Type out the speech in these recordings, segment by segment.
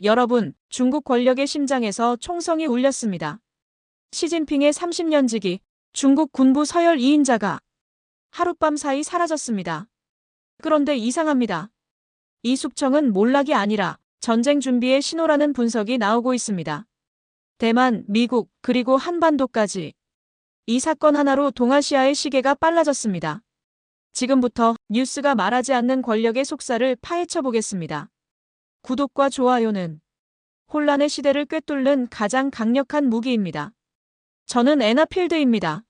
여러분, 중국 권력의 심장에서 총성이 울렸습니다. 시진핑의 30년 지기, 중국 군부 서열 2인자가 하룻밤 사이 사라졌습니다. 그런데 이상합니다. 이 숙청은 몰락이 아니라 전쟁 준비의 신호라는 분석이 나오고 있습니다. 대만, 미국, 그리고 한반도까지 이 사건 하나로 동아시아의 시계가 빨라졌습니다. 지금부터 뉴스가 말하지 않는 권력의 속살을 파헤쳐 보겠습니다. 구독과 좋아요는 혼란의 시대를 꿰뚫는 가장 강력한 무기입니다. 저는 애나 필드입니다.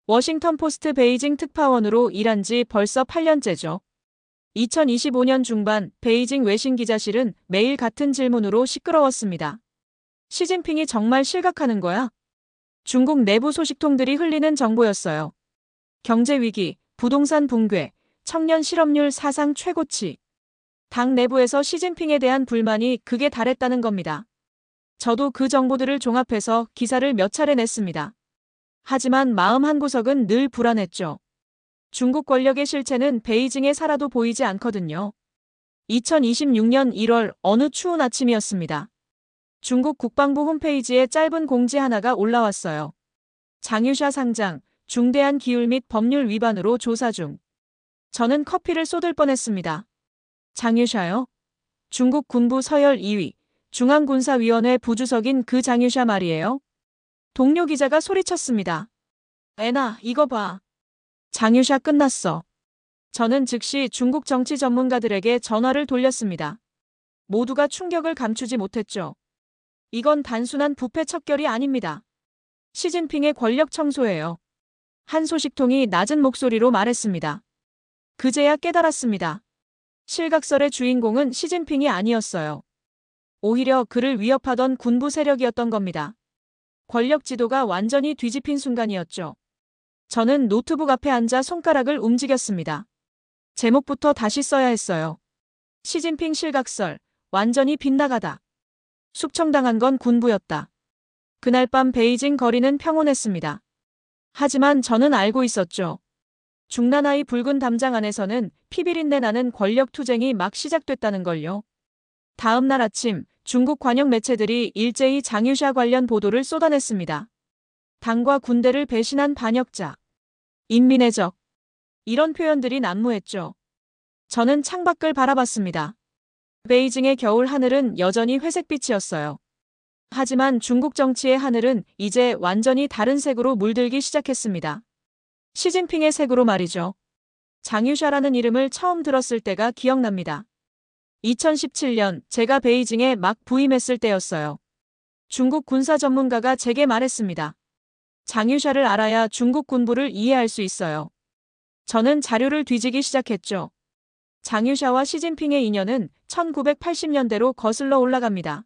워싱턴 포스트 베이징 특파원으로 일한 지 벌써 8년째죠. 2025년 중반 베이징 외신 기자실은 매일 같은 질문으로 시끄러웠습니다. 시진핑이 정말 실각하는 거야? 중국 내부 소식통들이 흘리는 정보였어요. 경제 위기, 부동산 붕괴, 청년 실업률 사상 최고치. 당 내부에서 시진핑에 대한 불만이 극에 달했다는 겁니다. 저도 그 정보들을 종합해서 기사를 몇 차례 냈습니다. 하지만 마음 한구석은 늘 불안했죠. 중국 권력의 실체는 베이징에 살아도 보이지 않거든요. 2026년 1월 어느 추운 아침이었습니다. 중국 국방부 홈페이지에 짧은 공지 하나가 올라왔어요. 장유샤 상장, 중대한 기율 및 법률 위반으로 조사 중. 저는 커피를 쏟을 뻔했습니다. 장유샤요? 중국 군부 서열 2위, 중앙군사위원회 부주석인 그 장유샤 말이에요? 동료 기자가 소리쳤습니다. 애나, 이거 봐. 장유샤 끝났어. 저는 즉시 중국 정치 전문가들에게 전화를 돌렸습니다. 모두가 충격을 감추지 못했죠. 이건 단순한 부패 척결이 아닙니다. 시진핑의 권력 청소예요. 한 소식통이 낮은 목소리로 말했습니다. 그제야 깨달았습니다. 실각설의 주인공은 시진핑이 아니었어요. 오히려 그를 위협하던 군부 세력이었던 겁니다. 권력 지도가 완전히 뒤집힌 순간이었죠. 저는 노트북 앞에 앉아 손가락을 움직였습니다. 제목부터 다시 써야 했어요. 시진핑 실각설, 완전히 빗나가다. 숙청당한 건 군부였다. 그날 밤 베이징 거리는 평온했습니다. 하지만 저는 알고 있었죠. 중나나이 붉은 담장 안에서는 피비린내 나는 권력 투쟁이 막 시작됐다는 걸요. 다음 날 아침 중국 관영 매체들이 일제히 장유샤 관련 보도를 쏟아냈습니다. 당과 군대를 배신한 반역자, 인민의 적, 이런 표현들이 난무했죠. 저는 창밖을 바라봤습니다. 베이징의 겨울 하늘은 여전히 회색빛이었어요. 하지만 중국 정치의 하늘은 이제 완전히 다른 색으로 물들기 시작했습니다. 시진핑의 색으로 말이죠. 장유샤라는 이름을 처음 들었을 때가 기억납니다. 2017년 제가 베이징에 막 부임했을 때였어요. 중국 군사 전문가가 제게 말했습니다. 장유샤를 알아야 중국 군부를 이해할 수 있어요. 저는 자료를 뒤지기 시작했죠. 장유샤와 시진핑의 인연은 1980년대로 거슬러 올라갑니다.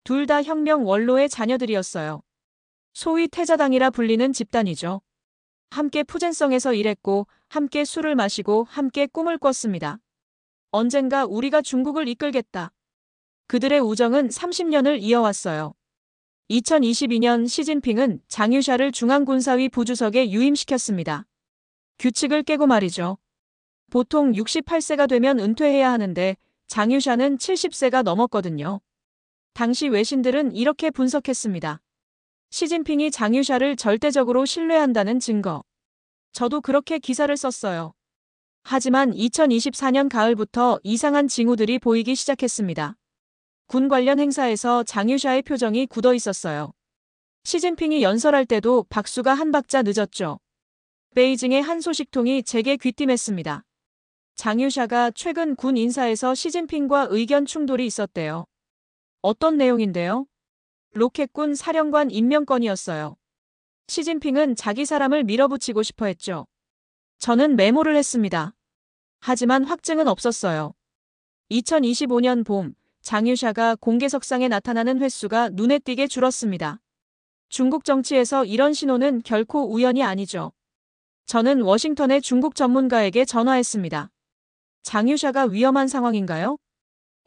둘 다 혁명 원로의 자녀들이었어요. 소위 태자당이라 불리는 집단이죠. 함께 푸젠성에서 일했고 함께 술을 마시고 함께 꿈을 꿨습니다. 언젠가 우리가 중국을 이끌겠다. 그들의 우정은 30년을 이어왔어요. 2022년 시진핑은 장유샤를 중앙군사위 부주석에 유임시켰습니다. 규칙을 깨고 말이죠. 보통 68세가 되면 은퇴해야 하는데 장유샤는 70세가 넘었거든요. 당시 외신들은 이렇게 분석했습니다. 시진핑이 장유샤를 절대적으로 신뢰한다는 증거. 저도 그렇게 기사를 썼어요. 하지만 2024년 가을부터 이상한 징후들이 보이기 시작했습니다. 군 관련 행사에서 장유샤의 표정이 굳어 있었어요. 시진핑이 연설할 때도 박수가 한 박자 늦었죠. 베이징의 한 소식통이 제게 귀띔했습니다. 장유샤가 최근 군 인사에서 시진핑과 의견 충돌이 있었대요. 어떤 내용인데요? 로켓군 사령관 임명건이었어요. 시진핑은 자기 사람을 밀어붙이고 싶어 했죠. 저는 메모를 했습니다. 하지만 확증은 없었어요. 2025년 봄, 장유샤가 공개석상에 나타나는 횟수가 눈에 띄게 줄었습니다. 중국 정치에서 이런 신호는 결코 우연이 아니죠. 저는 워싱턴의 중국 전문가에게 전화했습니다. 장유샤가 위험한 상황인가요?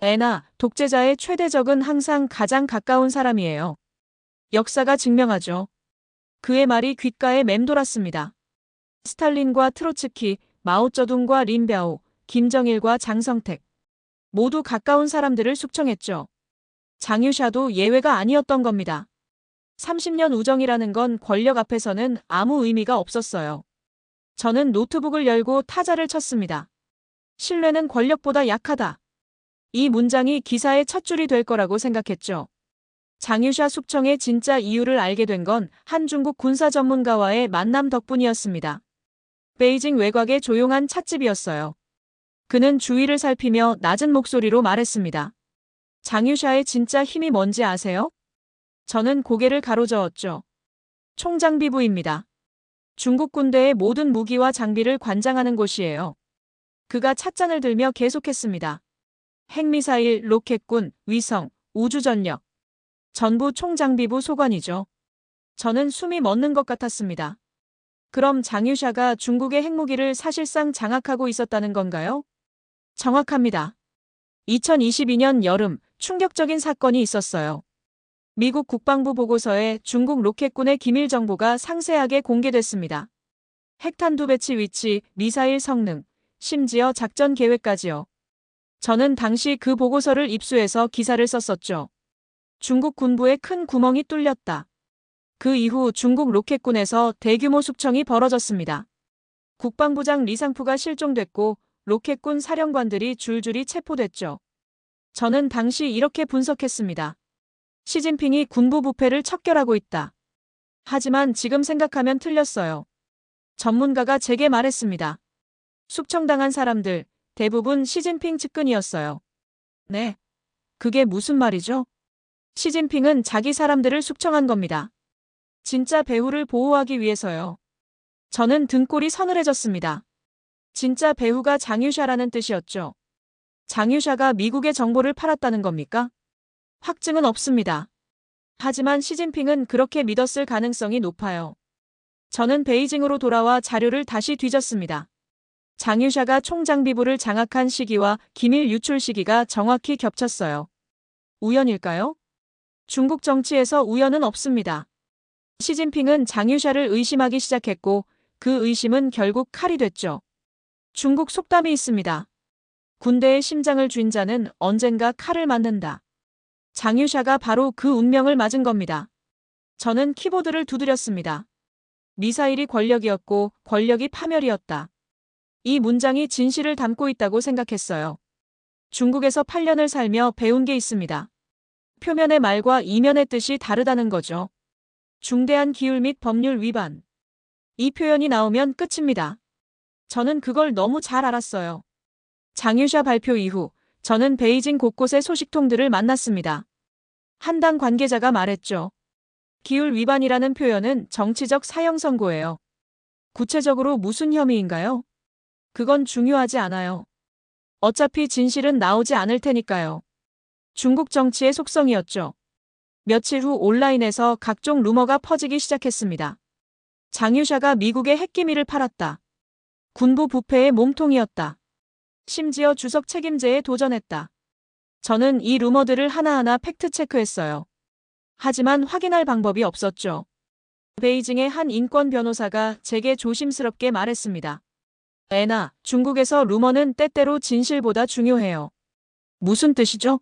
애나, 독재자의 최대 적은 항상 가장 가까운 사람이에요. 역사가 증명하죠. 그의 말이 귓가에 맴돌았습니다. 스탈린과 트로츠키, 마오쩌둥과 린벼오, 김정일과 장성택. 모두 가까운 사람들을 숙청했죠. 장유샤도 예외가 아니었던 겁니다. 30년 우정이라는 건 권력 앞에서는 아무 의미가 없었어요. 저는 노트북을 열고 타자를 쳤습니다. 신뢰는 권력보다 약하다. 이 문장이 기사의 첫 줄이 될 거라고 생각했죠. 장유샤 숙청의 진짜 이유를 알게 된 건 한 중국 군사 전문가와의 만남 덕분이었습니다. 베이징 외곽의 조용한 찻집이었어요. 그는 주위를 살피며 낮은 목소리로 말했습니다. 장유샤의 진짜 힘이 뭔지 아세요? 저는 고개를 가로저었죠. 총장비부입니다. 중국 군대의 모든 무기와 장비를 관장하는 곳이에요. 그가 찻잔을 들며 계속했습니다. 핵미사일, 로켓군, 위성, 우주전력. 전부 총장비부 소관이죠. 저는 숨이 멎는 것 같았습니다. 그럼 장유샤가 중국의 핵무기를 사실상 장악하고 있었다는 건가요? 정확합니다. 2022년 여름 충격적인 사건이 있었어요. 미국 국방부 보고서에 중국 로켓군의 기밀 정보가 상세하게 공개됐습니다. 핵탄두 배치 위치, 미사일 성능, 심지어 작전 계획까지요. 저는 당시 그 보고서를 입수해서 기사를 썼었죠. 중국 군부에 큰 구멍이 뚫렸다. 그 이후 중국 로켓군에서 대규모 숙청이 벌어졌습니다. 국방부장 리상푸가 실종됐고 로켓군 사령관들이 줄줄이 체포됐죠. 저는 당시 이렇게 분석했습니다. 시진핑이 군부 부패를 척결하고 있다. 하지만 지금 생각하면 틀렸어요. 전문가가 제게 말했습니다. 숙청당한 사람들, 대부분 시진핑 측근이었어요. 네. 그게 무슨 말이죠? 시진핑은 자기 사람들을 숙청한 겁니다. 진짜 배후를 보호하기 위해서요. 저는 등골이 서늘해졌습니다. 진짜 배후가 장유샤라는 뜻이었죠. 장유샤가 미국의 정보를 팔았다는 겁니까? 확증은 없습니다. 하지만 시진핑은 그렇게 믿었을 가능성이 높아요. 저는 베이징으로 돌아와 자료를 다시 뒤졌습니다. 장유샤가 총장비부를 장악한 시기와 기밀 유출 시기가 정확히 겹쳤어요. 우연일까요? 중국 정치에서 우연은 없습니다. 시진핑은 장유샤를 의심하기 시작했고 그 의심은 결국 칼이 됐죠. 중국 속담이 있습니다. 군대의 심장을 쥔 자는 언젠가 칼을 맞는다. 장유샤가 바로 그 운명을 맞은 겁니다. 저는 키보드를 두드렸습니다. 미사일이 권력이었고 권력이 파멸이었다. 이 문장이 진실을 담고 있다고 생각했어요. 중국에서 8년을 살며 배운 게 있습니다. 표면의 말과 이면의 뜻이 다르다는 거죠. 중대한 기율 및 법률 위반. 이 표현이 나오면 끝입니다. 저는 그걸 너무 잘 알았어요. 장유샤 발표 이후 저는 베이징 곳곳의 소식통들을 만났습니다. 한 당 관계자가 말했죠. 기율 위반이라는 표현은 정치적 사형 선고예요. 구체적으로 무슨 혐의인가요? 그건 중요하지 않아요. 어차피 진실은 나오지 않을 테니까요. 중국 정치의 속성이었죠. 며칠 후 온라인에서 각종 루머가 퍼지기 시작했습니다. 장유샤가 미국의 핵기밀을 팔았다. 군부 부패의 몸통이었다. 심지어 주석 책임제에 도전했다. 저는 이 루머들을 하나하나 팩트체크했어요. 하지만 확인할 방법이 없었죠. 베이징의 한 인권 변호사가 제게 조심스럽게 말했습니다. 애나, 중국에서 루머는 때때로 진실보다 중요해요. 무슨 뜻이죠?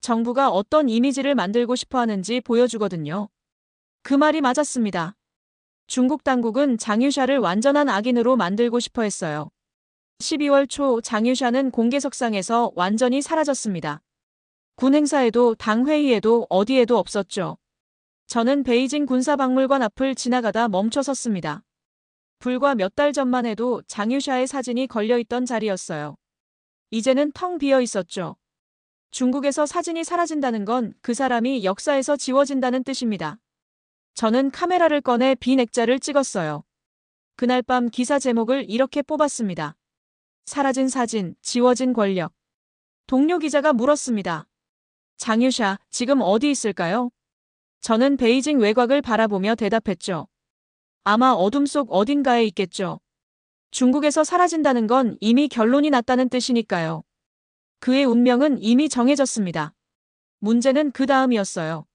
정부가 어떤 이미지를 만들고 싶어 하는지 보여주거든요. 그 말이 맞았습니다. 중국 당국은 장유샤를 완전한 악인으로 만들고 싶어 했어요. 12월 초 장유샤는 공개석상에서 완전히 사라졌습니다. 군 행사에도 당 회의에도 어디에도 없었죠. 저는 베이징 군사박물관 앞을 지나가다 멈춰섰습니다. 불과 몇 달 전만 해도 장유샤의 사진이 걸려있던 자리였어요. 이제는 텅 비어 있었죠. 중국에서 사진이 사라진다는 건 그 사람이 역사에서 지워진다는 뜻입니다. 저는 카메라를 꺼내 빈 액자를 찍었어요. 그날 밤 기사 제목을 이렇게 뽑았습니다. 사라진 사진, 지워진 권력. 동료 기자가 물었습니다. 장유샤, 지금 어디 있을까요? 저는 베이징 외곽을 바라보며 대답했죠. 아마 어둠 속 어딘가에 있겠죠. 중국에서 사라진다는 건 이미 결론이 났다는 뜻이니까요. 그의 운명은 이미 정해졌습니다. 문제는 그 다음이었어요.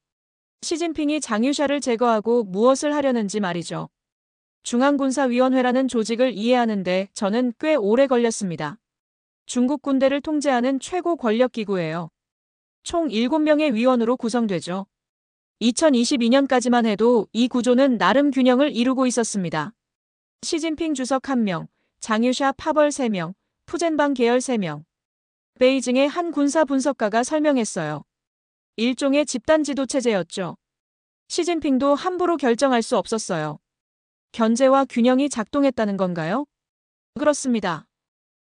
시진핑이 장유샤를 제거하고 무엇을 하려는지 말이죠. 중앙군사위원회라는 조직을 이해하는데 저는 꽤 오래 걸렸습니다. 중국 군대를 통제하는 최고 권력기구예요. 총 7명의 위원으로 구성되죠. 2022년까지만 해도 이 구조는 나름 균형을 이루고 있었습니다. 시진핑 주석 1명, 장유샤 파벌 3명, 푸젠방 계열 3명. 베이징의 한 군사 분석가가 설명했어요. 일종의 집단 지도 체제였죠. 시진핑도 함부로 결정할 수 없었어요. 견제와 균형이 작동했다는 건가요? 그렇습니다.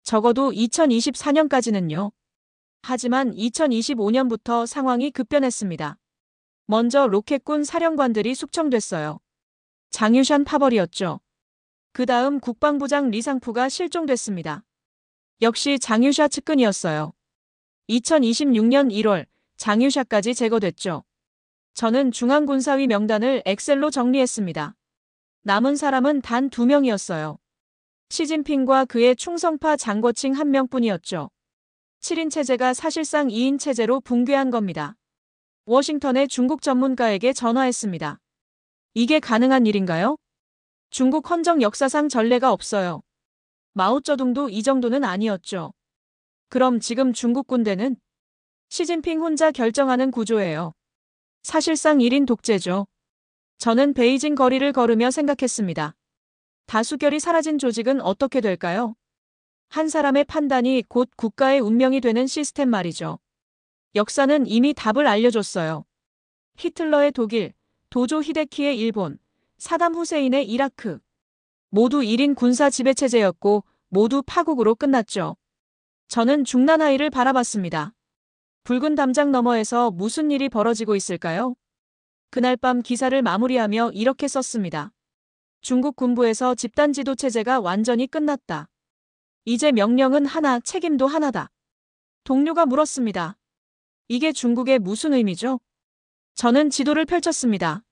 적어도 2024년까지는요. 하지만 2025년부터 상황이 급변했습니다. 먼저 로켓군 사령관들이 숙청됐어요. 장유샨 파벌이었죠. 그 다음 국방부장 리상푸가 실종됐습니다. 역시 장유샤 측근이었어요. 2026년 1월 장유샤까지 제거됐죠. 저는 중앙군사위 명단을 엑셀로 정리했습니다. 남은 사람은 단 2명이었어요. 시진핑과 그의 충성파 장거칭 1명뿐이었죠. 7인 체제가 사실상 2인 체제로 붕괴한 겁니다. 워싱턴의 중국 전문가에게 전화했습니다. 이게 가능한 일인가요? 중국 헌정 역사상 전례가 없어요. 마오쩌둥도 이 정도는 아니었죠. 그럼 지금 중국 군대는 시진핑 혼자 결정하는 구조예요. 사실상 1인 독재죠. 저는 베이징 거리를 걸으며 생각했습니다. 다수결이 사라진 조직은 어떻게 될까요? 한 사람의 판단이 곧 국가의 운명이 되는 시스템 말이죠. 역사는 이미 답을 알려줬어요. 히틀러의 독일, 도조 히데키의 일본, 사담 후세인의 이라크. 모두 1인 군사 지배체제였고 모두 파국으로 끝났죠. 저는 중난하이를 바라봤습니다. 붉은 담장 너머에서 무슨 일이 벌어지고 있을까요? 그날 밤 기사를 마무리하며 이렇게 썼습니다. 중국 군부에서 집단 지도 체제가 완전히 끝났다. 이제 명령은 하나, 책임도 하나다. 동료가 물었습니다. 이게 중국의 무슨 의미죠? 저는 지도를 펼쳤습니다.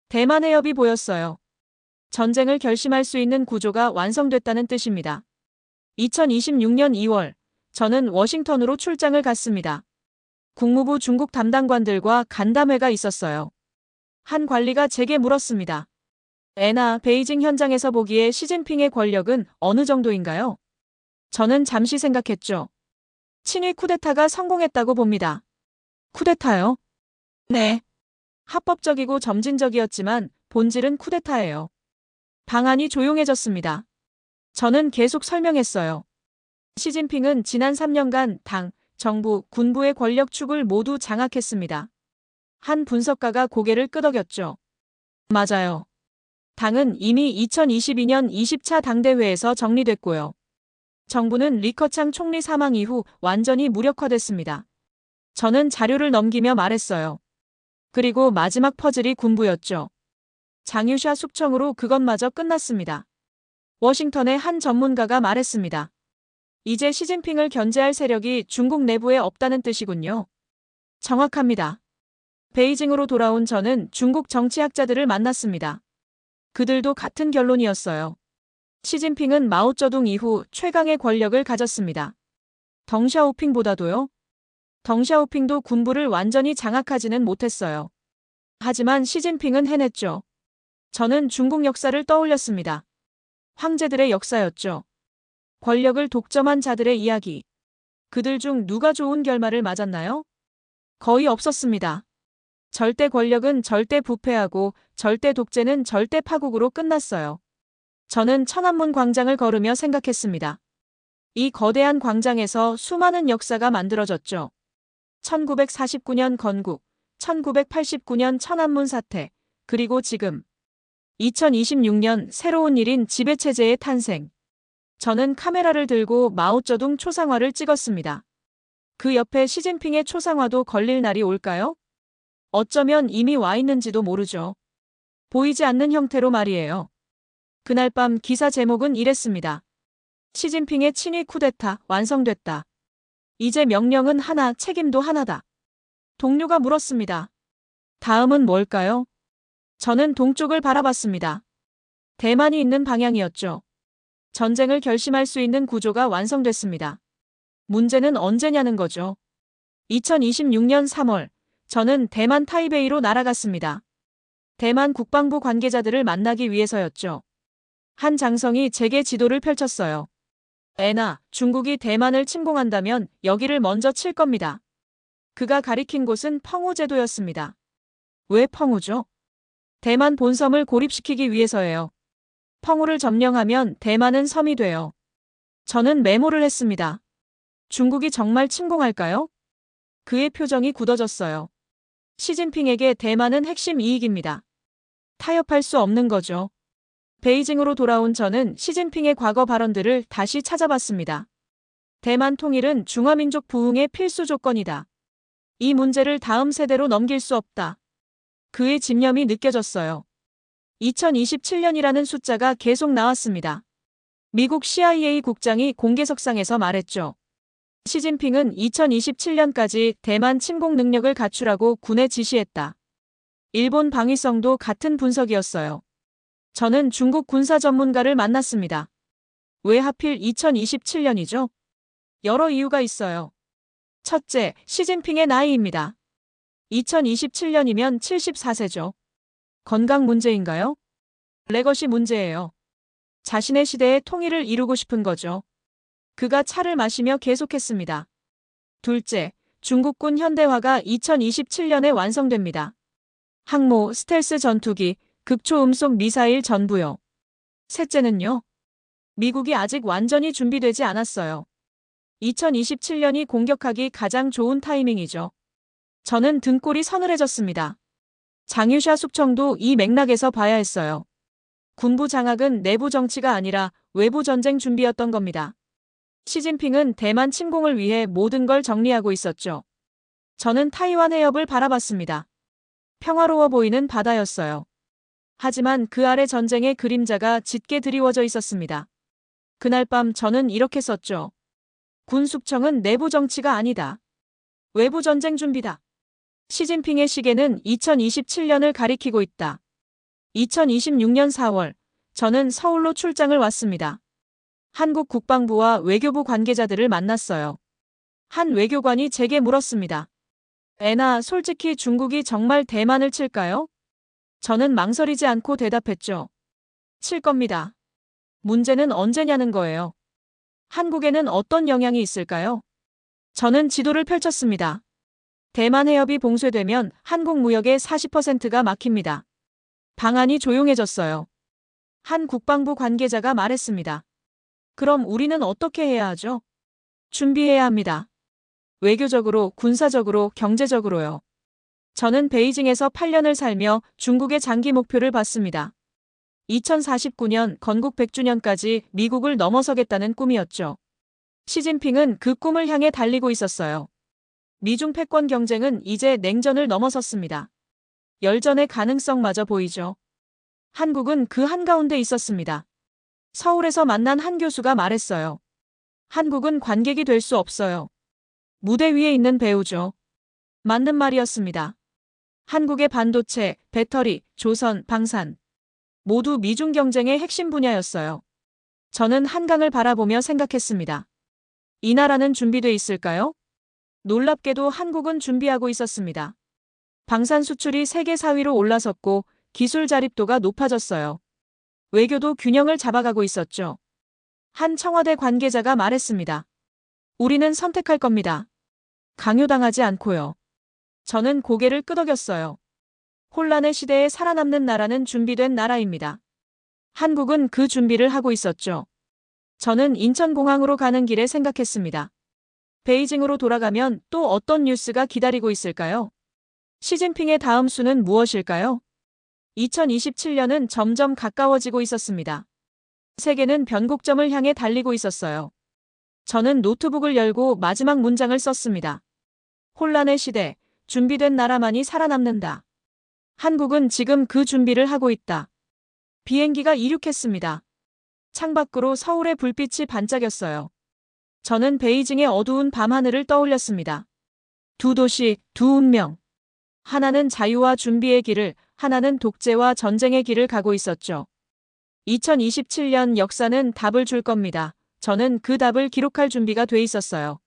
대만 해협이 보였어요. 전쟁을 결심할 수 있는 구조가 완성됐다는 뜻입니다. 2026년 2월, 저는 워싱턴으로 출장을 갔습니다. 국무부 중국 담당관들과 간담회가 있었어요. 한 관리가 제게 물었습니다. 애나 베이징 현장에서 보기에 시진핑의 권력은 어느 정도인가요? 저는 잠시 생각했죠. 친위 쿠데타가 성공했다고 봅니다. 쿠데타요? 네. 합법적이고 점진적이었지만 본질은 쿠데타예요. 방안이 조용해졌습니다. 저는 계속 설명했어요. 시진핑은 지난 3년간 당, 정부, 군부의 권력축을 모두 장악했습니다. 한 분석가가 고개를 끄덕였죠. 맞아요. 당은 이미 2022년 20차 당대회에서 정리됐고요. 정부는 리커창 총리 사망 이후 완전히 무력화됐습니다. 저는 자료를 넘기며 말했어요. 그리고 마지막 퍼즐이 군부였죠. 장유샤 숙청으로 그것마저 끝났습니다. 워싱턴의 한 전문가가 말했습니다. 이제 시진핑을 견제할 세력이 중국 내부에 없다는 뜻이군요. 정확합니다. 베이징으로 돌아온 저는 중국 정치학자들을 만났습니다. 그들도 같은 결론이었어요. 시진핑은 마오쩌둥 이후 최강의 권력을 가졌습니다. 덩샤오핑보다도요? 덩샤오핑도 군부를 완전히 장악하지는 못했어요. 하지만 시진핑은 해냈죠. 저는 중국 역사를 떠올렸습니다. 황제들의 역사였죠. 권력을 독점한 자들의 이야기. 그들 중 누가 좋은 결말을 맞았나요? 거의 없었습니다. 절대 권력은 절대 부패하고 절대 독재는 절대 파국으로 끝났어요. 저는 천안문 광장을 걸으며 생각했습니다. 이 거대한 광장에서 수많은 역사가 만들어졌죠. 1949년 건국, 1989년 천안문 사태, 그리고 지금 2026년 새로운 일인 지배체제의 탄생. 저는 카메라를 들고 마오쩌둥 초상화를 찍었습니다. 그 옆에 시진핑의 초상화도 걸릴 날이 올까요? 어쩌면 이미 와 있는지도 모르죠. 보이지 않는 형태로 말이에요. 그날 밤 기사 제목은 이랬습니다. 시진핑의 친위 쿠데타 완성됐다. 이제 명령은 하나, 책임도 하나다. 동료가 물었습니다. 다음은 뭘까요? 저는 동쪽을 바라봤습니다. 대만이 있는 방향이었죠. 전쟁을 결심할 수 있는 구조가 완성됐습니다. 문제는 언제냐는 거죠. 2026년 3월, 저는 대만 타이베이로 날아갔습니다. 대만 국방부 관계자들을 만나기 위해서였죠. 한 장성이 제게 지도를 펼쳤어요. 애나, 중국이 대만을 침공한다면 여기를 먼저 칠 겁니다. 그가 가리킨 곳은 펑우제도였습니다. 왜 펑우죠? 대만 본섬을 고립시키기 위해서예요. 펑우를 점령하면 대만은 섬이 돼요. 저는 메모를 했습니다. 중국이 정말 침공할까요? 그의 표정이 굳어졌어요. 시진핑에게 대만은 핵심 이익입니다. 타협할 수 없는 거죠. 베이징으로 돌아온 저는 시진핑의 과거 발언들을 다시 찾아봤습니다. 대만 통일은 중화민족 부흥의 필수 조건이다. 이 문제를 다음 세대로 넘길 수 없다. 그의 집념이 느껴졌어요. 2027년이라는 숫자가 계속 나왔습니다. 미국 CIA 국장이 공개석상에서 말했죠. 시진핑은 2027년까지 대만 침공 능력을 갖추라고 군에 지시했다. 일본 방위성도 같은 분석이었어요. 저는 중국 군사 전문가를 만났습니다. 왜 하필 2027년이죠? 여러 이유가 있어요. 첫째, 시진핑의 나이입니다. 2027년이면 74세죠. 건강 문제인가요? 레거시 문제예요. 자신의 시대의 통일을 이루고 싶은 거죠. 그가 차를 마시며 계속했습니다. 둘째, 중국군 현대화가 2027년에 완성됩니다. 항모, 스텔스 전투기, 극초음속 미사일 전부요. 셋째는요. 미국이 아직 완전히 준비되지 않았어요. 2027년이 공격하기 가장 좋은 타이밍이죠. 저는 등골이 서늘해졌습니다. 장유샤 숙청도 이 맥락에서 봐야 했어요. 군부 장악은 내부 정치가 아니라 외부 전쟁 준비였던 겁니다. 시진핑은 대만 침공을 위해 모든 걸 정리하고 있었죠. 저는 타이완 해협을 바라봤습니다. 평화로워 보이는 바다였어요. 하지만 그 아래 전쟁의 그림자가 짙게 드리워져 있었습니다. 그날 밤 저는 이렇게 썼죠. 군 숙청은 내부 정치가 아니다. 외부 전쟁 준비다. 시진핑의 시계는 2027년을 가리키고 있다. 2026년 4월, 저는 서울로 출장을 왔습니다. 한국 국방부와 외교부 관계자들을 만났어요. 한 외교관이 제게 물었습니다. 애나 솔직히 중국이 정말 대만을 칠까요? 저는 망설이지 않고 대답했죠. 칠 겁니다. 문제는 언제냐는 거예요. 한국에는 어떤 영향이 있을까요? 저는 지도를 펼쳤습니다. 대만 해협이 봉쇄되면 한국 무역의 40%가 막힙니다. 방안이 조용해졌어요. 한 국방부 관계자가 말했습니다. 그럼 우리는 어떻게 해야 하죠? 준비해야 합니다. 외교적으로, 군사적으로, 경제적으로요. 저는 베이징에서 8년을 살며 중국의 장기 목표를 봤습니다. 2049년 건국 100주년까지 미국을 넘어서겠다는 꿈이었죠. 시진핑은 그 꿈을 향해 달리고 있었어요. 미중 패권 경쟁은 이제 냉전을 넘어섰습니다. 열전의 가능성마저 보이죠. 한국은 그 한가운데 있었습니다. 서울에서 만난 한 교수가 말했어요. 한국은 관객이 될 수 없어요. 무대 위에 있는 배우죠. 맞는 말이었습니다. 한국의 반도체, 배터리, 조선, 방산 모두 미중 경쟁의 핵심 분야였어요. 저는 한강을 바라보며 생각했습니다. 이 나라는 준비돼 있을까요? 놀랍게도 한국은 준비하고 있었습니다. 방산 수출이 세계 4위로 올라섰고 기술 자립도가 높아졌어요. 외교도 균형을 잡아가고 있었죠. 한 청와대 관계자가 말했습니다. 우리는 선택할 겁니다. 강요당하지 않고요. 저는 고개를 끄덕였어요. 혼란의 시대에 살아남는 나라는 준비된 나라입니다. 한국은 그 준비를 하고 있었죠. 저는 인천공항으로 가는 길에 생각했습니다. 베이징으로 돌아가면 또 어떤 뉴스가 기다리고 있을까요? 시진핑의 다음 수는 무엇일까요? 2027년은 점점 가까워지고 있었습니다. 세계는 변곡점을 향해 달리고 있었어요. 저는 노트북을 열고 마지막 문장을 썼습니다. 혼란의 시대, 준비된 나라만이 살아남는다. 한국은 지금 그 준비를 하고 있다. 비행기가 이륙했습니다. 창밖으로 서울의 불빛이 반짝였어요. 저는 베이징의 어두운 밤하늘을 떠올렸습니다. 두 도시, 두 운명. 하나는 자유와 준비의 길을, 하나는 독재와 전쟁의 길을 가고 있었죠. 2027년 역사는 답을 줄 겁니다. 저는 그 답을 기록할 준비가 돼 있었어요.